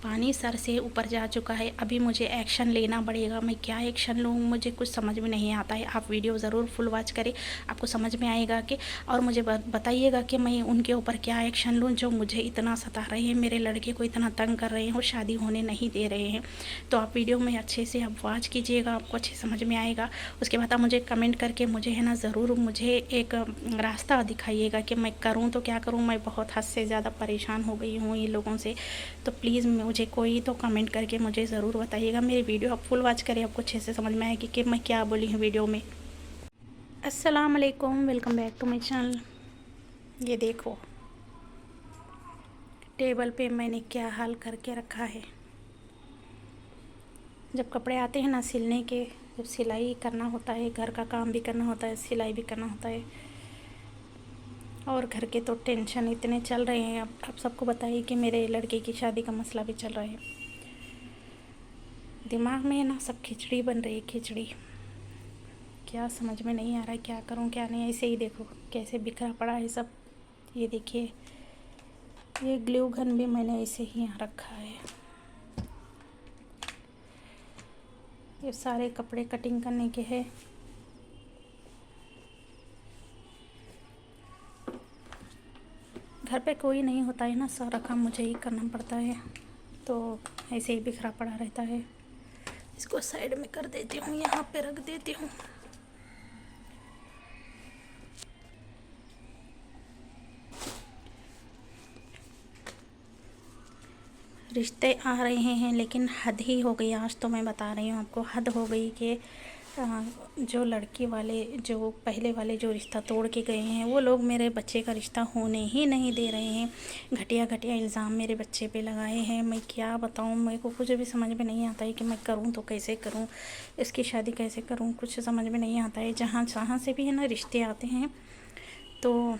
पानी सर से ऊपर जा चुका है। अभी मुझे एक्शन लेना पड़ेगा। मैं क्या एक्शन लूँ मुझे कुछ समझ में नहीं आता है। आप वीडियो ज़रूर फुल वॉच करें, आपको समझ में आएगा कि, और मुझे बताइएगा कि मैं उनके ऊपर क्या एक्शन लूँ जो मुझे इतना सता रहे हैं, मेरे लड़के को इतना तंग कर रहे हैं और शादी होने नहीं दे रहे हैं। तो आप वीडियो में अच्छे से आप वॉच कीजिएगा, आपको अच्छे समझ में आएगा। उसके बाद आप मुझे कमेंट करके मुझे है ना ज़रूर मुझे एक रास्ता दिखाइएगा कि मैं करूँ तो क्या करूँ। मैं बहुत हद से ज़्यादा परेशान हो गई हूँ इन लोगों से। तो प्लीज़ मुझे कोई तो कमेंट करके मुझे ज़रूर बताइएगा। मेरी वीडियो आप फुल वॉच करें, आपको अच्छे से समझ में आएगी कि मैं क्या बोली हूँ वीडियो में। अस्सलाम वालेकुम, welcome back to my channel. ये देखो टेबल पे मैंने क्या हाल करके रखा है। जब कपड़े आते हैं ना सिलने के, जब सिलाई करना होता है, घर का काम भी करना होता है, सिलाई भी करना होता है, और घर के तो टेंशन इतने चल रहे हैं। अब आप सबको बताइए कि मेरे लड़के की शादी का मसला भी चल रहा है। दिमाग में ना सब खिचड़ी बन रही है, खिचड़ी। क्या समझ में नहीं आ रहा है क्या करूं क्या नहीं। ऐसे ही देखो कैसे बिखरा पड़ा है सब। ये देखिए ये ग्लू गन भी मैंने ऐसे ही यहाँ रखा है। ये सारे कपड़े कटिंग करने के हैं। घर पे कोई नहीं होता है ना, सारा काम मुझे ही करना पड़ता है, तो ऐसे ही बिखरा पड़ा रहता है। इसको साइड में कर देती हूँ, यहाँ पे रख देती हूँ। रिश्ते आ रहे हैं लेकिन हद ही हो गई। आज तो मैं बता रही हूँ आपको, हद हो गई कि जो लड़की वाले, जो पहले वाले जो रिश्ता तोड़ के गए हैं, वो लोग मेरे बच्चे का रिश्ता होने ही नहीं दे रहे हैं। घटिया घटिया इल्ज़ाम मेरे बच्चे पे लगाए हैं। मैं क्या बताऊँ, मेरे को कुछ भी समझ में नहीं आता है कि मैं करूँ तो कैसे करूँ, इसकी शादी कैसे करूँ, कुछ समझ में नहीं आता है। जहाँ से भी है ना रिश्ते आते हैं तो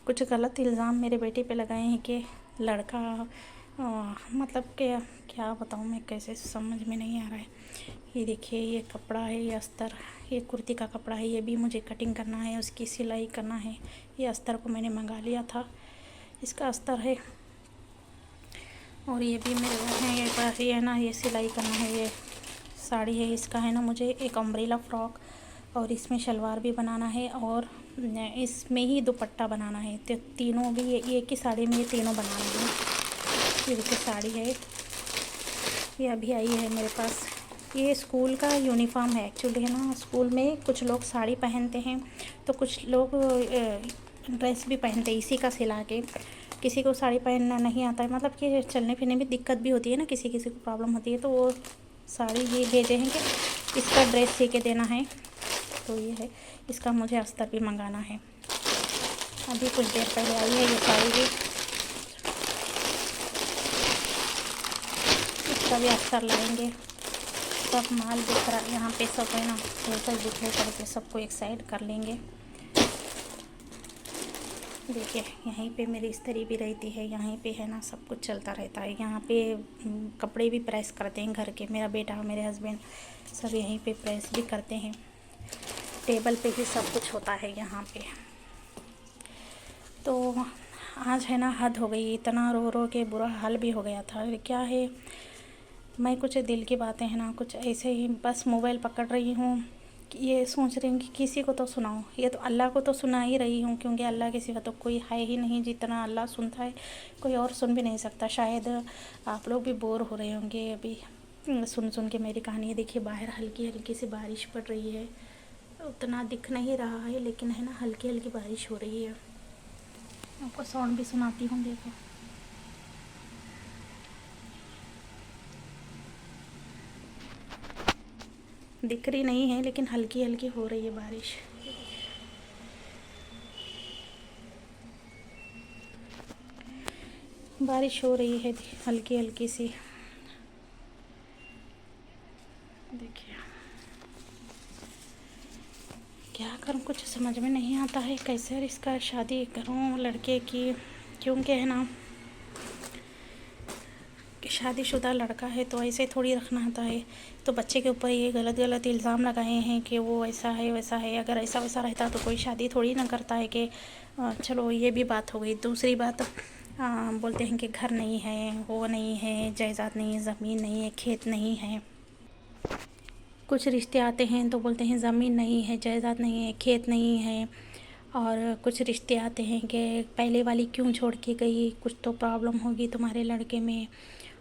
कुछ गलत इल्ज़ाम मेरे बेटे पे लगाए हैं कि लड़का मतलब कि क्या बताऊँ मैं, कैसे समझ में नहीं आ रहा है। ये देखिए ये कपड़ा है, ये अस्तर, ये कुर्ती का कपड़ा है, ये भी मुझे कटिंग करना है, उसकी सिलाई करना है। ये अस्तर को मैंने मंगा लिया था, इसका अस्तर है। और ये भी मेरे घर है, ये है ना, ये सिलाई करना है। ये साड़ी है, इसका है ना मुझे एक अम्ब्रेला फ्रॉक, और इसमें शलवार भी बनाना है, और इसमें ही दुपट्टा बनाना है। तो तीनों भी एक ही साड़ी में ये तीनों बनाना है। ये देखिए साड़ी है, ये अभी आई है मेरे पास। ये स्कूल का यूनिफॉर्म है एक्चुअली, है ना। स्कूल में कुछ लोग साड़ी पहनते हैं तो कुछ लोग ड्रेस भी पहनते हैं इसी का सिला के। किसी को साड़ी पहनना नहीं आता है, मतलब कि चलने फिरने में दिक्कत भी होती है ना, किसी किसी को प्रॉब्लम होती है, तो वो साड़ी ये भेजे हैं कि इसका ड्रेस सी के देना है। तो ये है, इसका मुझे अस्तर भी मंगाना है। अभी कुछ देर पहले आई है ये साड़ी भी, इसका भी अस्तर लाएंगे। सब माल दिख रहा यहाँ पे, सब है ना बिखरे बिखरे करके सबको एक साइड कर लेंगे। देखिए यहीं पे मेरी इस्त्री भी रहती है, यहीं पे है ना सब कुछ चलता रहता है। यहाँ पे कपड़े भी प्रेस करते हैं घर के, मेरा बेटा मेरे हस्बैंड सब यहीं पे प्रेस भी करते हैं। टेबल पे ही सब कुछ होता है यहाँ पे। तो आज है ना हद हो गई, इतना रो रो के बुरा हाल भी हो गया था। क्या है, मैं कुछ दिल की बातें हैं ना कुछ ऐसे ही बस मोबाइल पकड़ रही हूँ, ये सोच रही हूँ कि किसी को तो सुनाऊँ। ये तो अल्लाह को तो सुना ही रही हूँ, क्योंकि अल्लाह के सिवा तो कोई है ही नहीं। जितना अल्लाह सुनता है कोई और सुन भी नहीं सकता। शायद आप लोग भी बोर हो रहे होंगे अभी सुन सुन के मेरी कहानी। देखिए बाहर हल्की हल्की सी बारिश पड़ रही है, उतना दिख नहीं रहा है लेकिन है ना हल्की हल्की बारिश हो रही है। आपको साउंड भी सुनाती हूँ, देखो। दिख रही नहीं है लेकिन हल्की हल्की हो रही है बारिश। बारिश हो रही है हल्की हल्की सी, देखिए। क्या करूँ कुछ समझ में नहीं आता है, कैसे इसका शादी करूँ लड़के की, क्योंकि है ना कि शादीशुदा लड़का है तो ऐसे थोड़ी रखना आता है। तो बच्चे के ऊपर ये गलत गलत इल्ज़ाम लगाए हैं कि वो ऐसा है वैसा है। अगर ऐसा वैसा रहता तो कोई शादी थोड़ी ना करता है कि चलो ये भी बात हो गई। दूसरी बात, बोलते हैं कि घर नहीं है, वो नहीं है, जायदाद नहीं है, ज़मीन नहीं है, खेत नहीं है। कुछ रिश्ते आते हैं तो बोलते हैं ज़मीन नहीं है, जायदाद नहीं है, खेत नहीं है। और कुछ रिश्ते आते हैं कि पहले वाली क्यों छोड़ के गई, कुछ तो प्रॉब्लम होगी तुम्हारे लड़के में।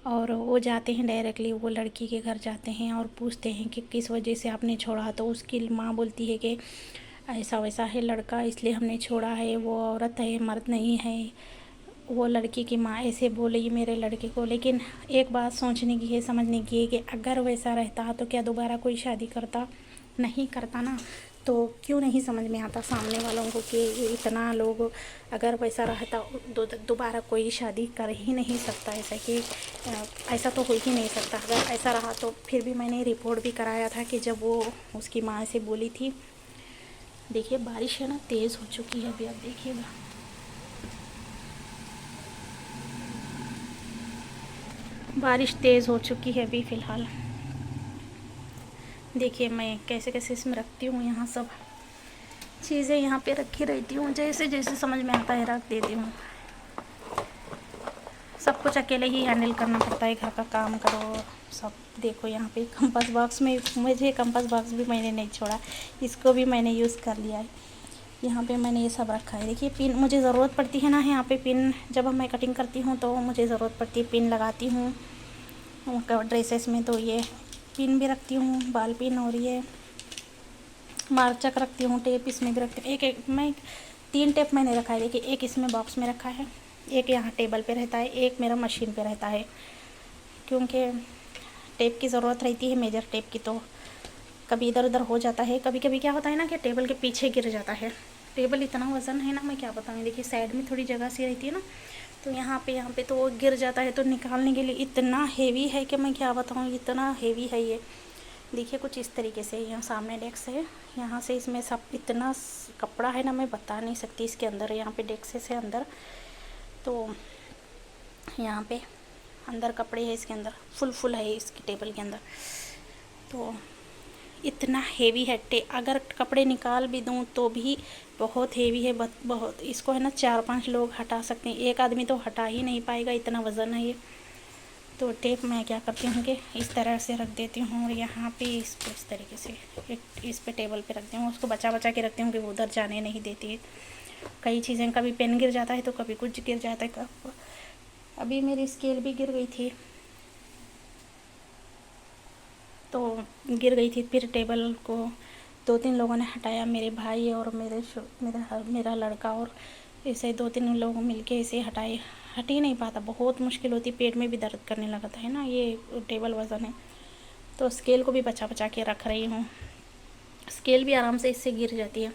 और वो जाते हैं डायरेक्टली, वो लड़की के घर जाते हैं और पूछते हैं कि किस वजह से आपने छोड़ा। तो उसकी माँ बोलती है कि ऐसा वैसा है लड़का, इसलिए हमने छोड़ा है, वो औरत है, मर्द नहीं है। वो लड़की की माँ ऐसे बोली मेरे लड़के को। लेकिन एक बात सोचने की है, समझने की है कि अगर वैसा रहता तो क्या दोबारा कोई शादी करता? नहीं करता ना। तो क्यों नहीं समझ में आता सामने वालों को कि इतना लोग अगर वैसा रहता दोबारा कोई शादी कर ही नहीं सकता। ऐसा कि ऐसा तो हो ही नहीं सकता। अगर ऐसा रहा तो फिर भी मैंने रिपोर्ट भी कराया था कि जब वो उसकी माँ से बोली थी। देखिए बारिश है ना, तेज़ हो चुकी है अभी, आप देखिएगा। बारिश तेज़ हो चुकी है अभी फ़िलहाल। देखिए मैं कैसे कैसे इसमें रखती हूँ, यहाँ सब चीज़ें यहाँ पे रखी रहती हूँ, जैसे जैसे समझ में आता है रख देती हूँ। सब कुछ अकेले ही हैंडल करना पड़ता है, घर का काम करो सब। देखो यहाँ पे कंपास बॉक्स में, मुझे कंपास बॉक्स भी मैंने नहीं छोड़ा, इसको भी मैंने यूज़ कर लिया है। यहाँ पे मैंने ये सब रखा है। देखिए पिन मुझे ज़रूरत पड़ती है ना, यहाँ पे पिन जब मैं कटिंग करती हूँ तो मुझे ज़रूरत पड़ती है, पिन लगाती हूँ ड्रेसेस में। तो ये पिन भी रखती हूँ, बाल पिन, और ये मार्चक रखती हूँ, टेप इसमें भी रखती हूँ। एक मैं 3 टेप मैंने रखा है। देखिए एक इसमें बॉक्स में रखा है, एक यहाँ टेबल पे रहता है, एक मेरा मशीन पे रहता है। क्योंकि टेप की ज़रूरत रहती है, मेजर टेप की। तो कभी इधर उधर हो जाता है, कभी कभी क्या होता है ना कि टेबल के पीछे गिर जाता है। टेबल इतना वज़न है ना, मैं क्या बताऊँ। देखिए साइड में थोड़ी जगह सी रहती है ना, तो यहाँ पे तो वो गिर जाता है। तो निकालने के लिए इतना हेवी है कि मैं क्या बताऊँ, इतना हेवी है ये। देखिए कुछ इस तरीके से, यहाँ सामने डेस्क है, यहाँ से इसमें सब इतना कपड़ा है ना, मैं बता नहीं सकती। इसके अंदर यहाँ पे डेस्क से अंदर, तो यहाँ पे अंदर कपड़े है, इसके अंदर फुल है इसकी टेबल के अंदर। तो इतना हेवी है, अगर कपड़े निकाल भी दूँ तो भी बहुत हेवी है, बहुत। इसको है ना 4-5 लोग हटा सकते हैं, एक आदमी तो हटा ही नहीं पाएगा, इतना वज़न है ये। तो टेप मैं क्या करती हूँ कि इस तरह से रख देती हूँ, और यहाँ पे इसको इस तरीके से इस पे टेबल पे रखती हूँ। उसको बचा बचा के रखती हूँ कि वो उधर जाने नहीं देती है। कई चीज़ें, कभी पेन गिर जाता है तो कभी कुछ गिर जाता है। अभी मेरी स्केल भी गिर गई थी, तो गिर गई थी। फिर टेबल को 2-3 लोगों ने हटाया, मेरे भाई और मेरा लड़का, और ऐसे 2-3 लोग मिलके इसे हटाए। हट ही नहीं पाता, बहुत मुश्किल होती, पेट में भी दर्द करने लगा था, है ना, ये टेबल वज़न है। तो स्केल को भी बचा बचा के रख रही हूँ, स्केल भी आराम से इससे गिर जाती है।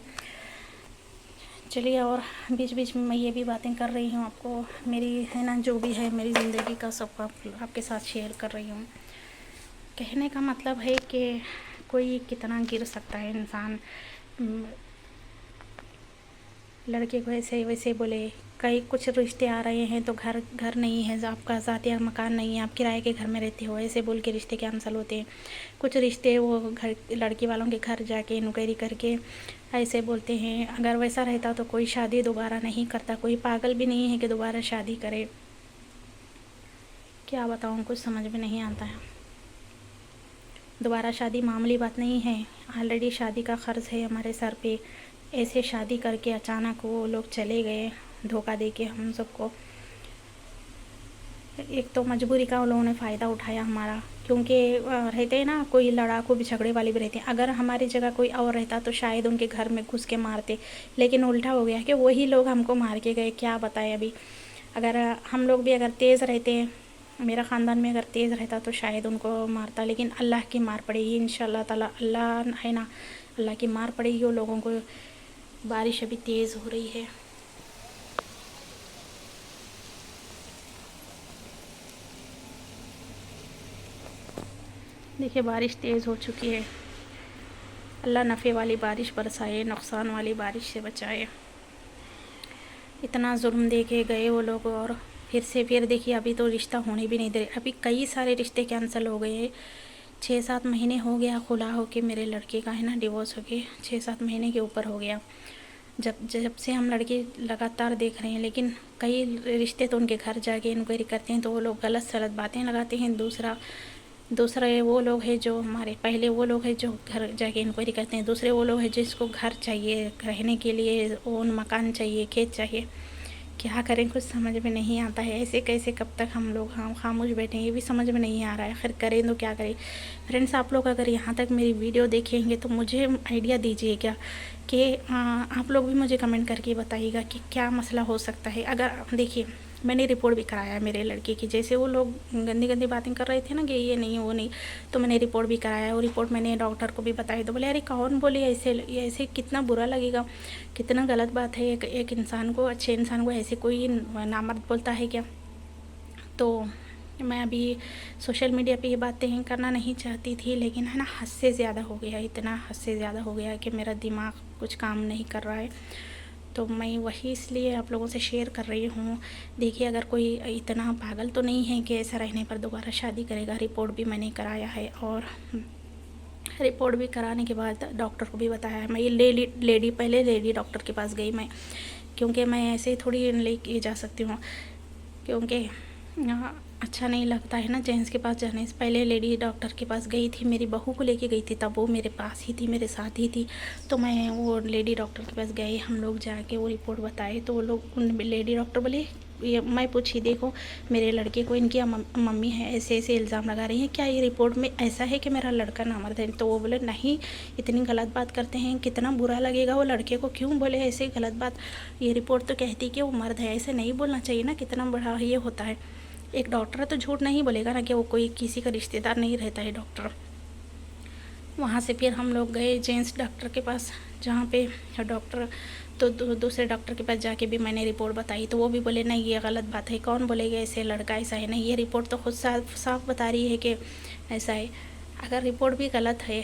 चलिए, और बीच बीच में मैं ये भी बातें कर रही हूँ आपको, मेरी है ना जो भी है मेरी ज़िंदगी का सब आपके साथ शेयर कर रही हूँ। कहने का मतलब है कि कोई कितना गिर सकता है इंसान। लड़के को ऐसे वैसे बोले, कई कुछ रिश्ते आ रहे हैं तो घर नहीं है, आपका ज़ाती मकान नहीं है, आप किराए के घर में रहते हो, ऐसे बोल के रिश्ते कैंसिल होते हैं। कुछ रिश्ते वो घर लड़की वालों के घर जाके इंक्वायरी करके ऐसे बोलते हैं। अगर वैसा रहता तो कोई शादी दोबारा नहीं करता, कोई पागल भी नहीं है कि दोबारा शादी करे। क्या बताऊँ, कुछ समझ में नहीं आता है। दोबारा शादी मामूली बात नहीं है, ऑलरेडी शादी का ख़र्च है हमारे सर पे। ऐसे शादी करके अचानक वो लोग चले गए, धोखा दे के हम सबको। एक तो मजबूरी का उन लोगों ने फ़ायदा उठाया हमारा, क्योंकि रहते हैं ना, कोई लड़ाकू भी झगड़े वाले भी रहते हैं। अगर हमारी जगह कोई और रहता तो शायद उनके घर में घुस के मारते, लेकिन उल्टा हो गया कि वही लोग हमको मार के गए। क्या बताएं अभी, अगर हम लोग भी अगर तेज़ रहते, मेरा ख़ानदान में अगर तेज़ रहता तो शायद उनको मारता। लेकिन अल्लाह की मार पड़ेगी इंशाल्लाह ताला, अल्लाह है ना, अल्लाह की मार पड़ेगी उन लोगों को। बारिश अभी तेज़ हो रही है। देखिए बारिश तेज़ हो चुकी है। अल्लाह नफ़े वाली बारिश बरसाए, नुकसान वाली बारिश से बचाए। इतना जुल्म दे के गए वो लोग, और फिर देखिए अभी तो रिश्ता होने भी नहीं दे रहे। अभी कई सारे रिश्ते कैंसिल हो गए। 6-7 महीने हो गया खुला हो के, मेरे लड़के का है ना डिवोर्स हो के 6-7 महीने के ऊपर हो गया। जब जब से हम लड़की लगातार देख रहे हैं, लेकिन कई रिश्ते तो उनके घर जाके इंक्वायरी करते हैं तो वो लोग गलत सलत बातें लगाते हैं। दूसरा वो लोग हैं जो हमारे पहले वो लोग हैं जो घर जाके इंक्वायरी करते हैं, दूसरे वो लोग हैं जिसको घर चाहिए रहने के लिए, ओन मकान चाहिए, खेत चाहिए। क्या करें, कुछ समझ में नहीं आता है। ऐसे कैसे कब तक हम लोग खामोश बैठे, ये भी समझ में नहीं आ रहा है। आखिर करें तो क्या करें। फ्रेंड्स, आप लोग अगर यहाँ तक मेरी वीडियो देखेंगे तो मुझे आइडिया दीजिए क्या कि आप लोग भी मुझे कमेंट करके बताइएगा कि क्या मसला हो सकता है। अगर देखिए, मैंने रिपोर्ट भी कराया है मेरे लड़के की, जैसे वो लोग गंदी गंदी बातें कर रहे थे ना कि ये नहीं वो नहीं, तो मैंने रिपोर्ट भी कराया। वो रिपोर्ट मैंने डॉक्टर को भी बताई, तो बोले अरे कौन बोले ऐसे, ये ऐसे कितना बुरा लगेगा, कितना गलत बात है। एक इंसान को, अच्छे इंसान को ऐसे कोई नामर्द बोलता है क्या। तो मैं अभी सोशल मीडिया पे ये बातें करना नहीं चाहती थी, लेकिन है ना, हद से ज़्यादा हो गया, इतना हद से ज़्यादा हो गया कि मेरा दिमाग कुछ काम नहीं कर रहा है। तो मैं वही इसलिए आप लोगों से शेयर कर रही हूँ। देखिए, अगर कोई इतना पागल तो नहीं है कि ऐसा रहने पर दोबारा शादी करेगा। रिपोर्ट भी मैंने कराया है, और रिपोर्ट भी कराने के बाद डॉक्टर को भी बताया है। मैं ये पहले लेडी डॉक्टर के पास गई मैं, क्योंकि मैं ऐसे थोड़ी लेके जा सकती हूँ, क्योंकि अच्छा नहीं लगता है ना जेंट्स के पास जाने से। पहले लेडी डॉक्टर के पास गई थी, मेरी बहू को लेके गई थी, तब वो मेरे पास ही थी, मेरे साथ ही थी। तो मैं वो लेडी डॉक्टर के पास गए, हम लोग जाके वो रिपोर्ट बताए, तो वो लोग, उन लेडी डॉक्टर बोले, ये मैं पूछी, देखो मेरे लड़के को इनकी मम्मी है ऐसे ऐसे इल्ज़ाम लगा रही हैं, क्या ये रिपोर्ट में ऐसा है कि मेरा लड़का नामर्द है। तो वो बोले नहीं, इतनी गलत बात करते हैं, कितना बुरा लगेगा वो लड़के को, क्यों बोले ऐसे गलत बात। ये रिपोर्ट तो कहती कि वो मर्द है, ऐसे नहीं बोलना चाहिए ना, कितना बड़ा ये होता है। एक डॉक्टर तो झूठ नहीं बोलेगा ना कि वो कोई किसी का रिश्तेदार नहीं रहता है डॉक्टर। वहाँ से फिर हम लोग गए जेंट्स डॉक्टर के पास, जहाँ पे डॉक्टर, तो दूसरे डॉक्टर के पास जाके भी मैंने रिपोर्ट बताई, तो वो भी बोले नहीं ये गलत बात है, कौन बोलेगा ऐसे लड़का ऐसा है। नहीं, ये रिपोर्ट तो खुद साफ बता रही है कि ऐसा है। अगर रिपोर्ट भी गलत है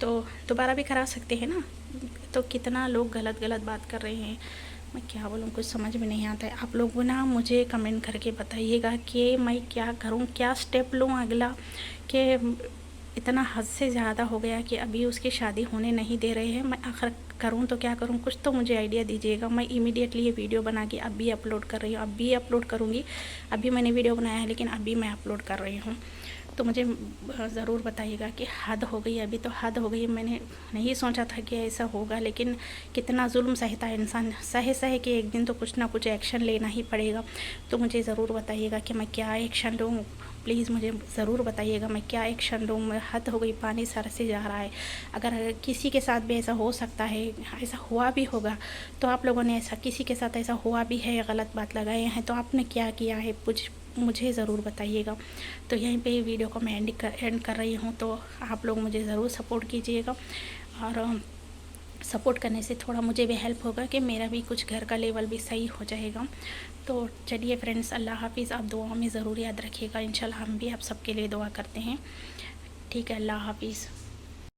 तो दोबारा भी करा सकते हैं ना। तो कितना लोग गलत गलत बात कर रहे हैं, मैं क्या बोलूँ, कुछ समझ में नहीं आता है। आप लोग ना मुझे कमेंट करके बताइएगा कि मैं क्या करूँ, क्या स्टेप लूँ अगला, कि इतना हद से ज़्यादा हो गया कि अभी उसकी शादी होने नहीं दे रहे हैं। मैं आखिर करूँ तो क्या करूँ, कुछ तो मुझे आइडिया दीजिएगा। मैं इमीडिएटली ये वीडियो बना के अभी अपलोड कर रही हूँ, अभी अपलोड करूँगी। अभी मैंने वीडियो बनाया है, लेकिन अभी मैं अपलोड कर रही हूँ। तो मुझे ज़रूर बताइएगा कि हद हो गई, अभी तो हद हो गई। मैंने नहीं सोचा था कि ऐसा होगा, लेकिन कितना जुल्म सहता है इंसान, सहे कि एक दिन तो कुछ ना कुछ एक्शन लेना ही पड़ेगा। तो मुझे ज़रूर बताइएगा कि मैं क्या एक्शन लूँ, प्लीज़ मुझे ज़रूर बताइएगा मैं क्या एक्शन लूँ। मैं हद हो गई, पानी सर से जा रहा है। अगर किसी के साथ भी ऐसा हो सकता है, ऐसा हुआ भी होगा, तो आप लोगों ने ऐसा, किसी के साथ ऐसा हुआ भी है, गलत बात लगाए हैं, तो आपने क्या किया है मुझे ज़रूर बताइएगा। तो यहीं पे वीडियो को मैं एंड कर रही हूँ। तो आप लोग मुझे ज़रूर सपोर्ट कीजिएगा, और सपोर्ट करने से थोड़ा मुझे भी हेल्प होगा कि मेरा भी कुछ घर का लेवल भी सही हो जाएगा। तो चलिए फ्रेंड्स, अल्लाह हाफ़िज़। आप दुआ में ज़रूर याद रखिएगा। इंशाल्लाह हम भी आप सबके लिए दुआ करते हैं। ठीक है, अल्लाह हाफ़िज़।